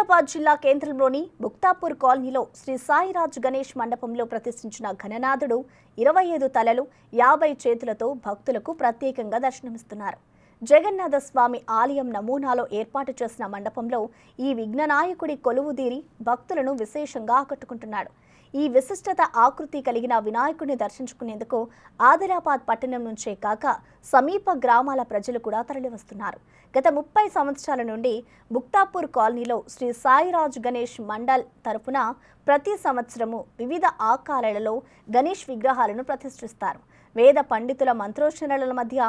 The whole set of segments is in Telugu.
ఆదిలాబాద్ జిల్లా కేంద్రంలోని ముక్తాపూర్ కాలనీలో శ్రీ సాయిరాజ్ గణేష్ మండపంలో ప్రతిష్ఠించిన ఘననాథుడు 25 తలలు 50 చేతులతో భక్తులకు ప్రత్యేకంగా దర్శనమిస్తున్నారు. జగన్నాథ స్వామి ఆలయం నమూనాలో ఏర్పాటు చేసిన మండపంలో ఈ విఘ్ననాయకుడి కొలువుదీరి భక్తులను విశేషంగా ఆకట్టుకుంటున్నాడు. ఈ విశిష్టత ఆకృతి కలిగిన వినాయకుడిని దర్శించుకునేందుకు ఆదిలాబాద్ పట్టణం నుంచే కాక సమీప గ్రామాల ప్రజలు కూడా తరలివస్తున్నారు. గత 30 సంవత్సరాల నుండి ముక్తాపూర్ కాలనీలో శ్రీ సాయిరాజ్ గణేష్ మండల్ తరపున ప్రతి సంవత్సరము వివిధ ఆకారాలలో గణేష్ విగ్రహాలను ప్రతిష్ఠిస్తారు. వేద పండితుల మంత్రోచ్చరణల మధ్య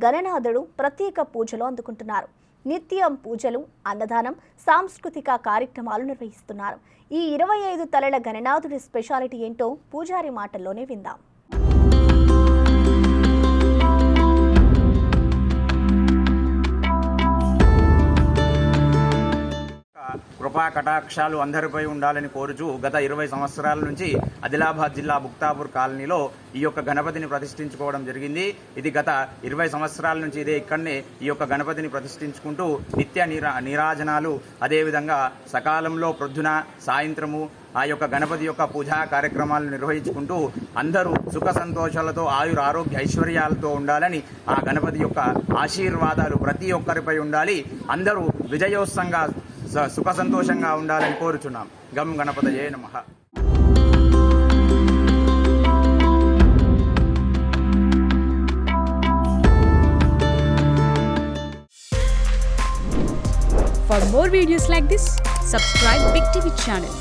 గణనాథుడు ప్రత్యేక పూజలు అందుకుంటున్నారు. నిత్యం పూజలు, అన్నదానం, సాంస్కృతిక కార్యక్రమాలు నిర్వహిస్తున్నారు. ఈ 25 తలల గణనాథుడి స్పెషాలిటీ ఏంటో పూజారి మాటల్లోనే విందాం. కృపా కటాక్షాలు అందరిపై ఉండాలని కోరుచూ గత 20 సంవత్సరాల నుంచి ఆదిలాబాద్ జిల్లా ముక్తాపూర్ కాలనీలో ఈ యొక్క గణపతిని ప్రతిష్ఠించుకోవడం జరిగింది. ఇది గత 20 సంవత్సరాల నుంచి ఇదే ఇక్కడనే ఈ యొక్క గణపతిని ప్రతిష్ఠించుకుంటూ నిత్య నీరాజనాలు, అదేవిధంగా సకాలంలో ప్రొద్దున సాయంత్రము ఆ యొక్క గణపతి యొక్క పూజా కార్యక్రమాలను నిర్వహించుకుంటూ అందరూ సుఖ సంతోషాలతో ఆయుర ఆరోగ్య ఐశ్వర్యాలతో ఉండాలని, ఆ గణపతి యొక్క ఆశీర్వాదాలు ప్రతి ఒక్కరిపై ఉండాలి, అందరూ విజయోత్సవంగా సుఖ సంతోషంగా ఉండాలని కోరుచున్నాం. గం గణపతయే నమః. For more videos like this, subscribe Big TV channel.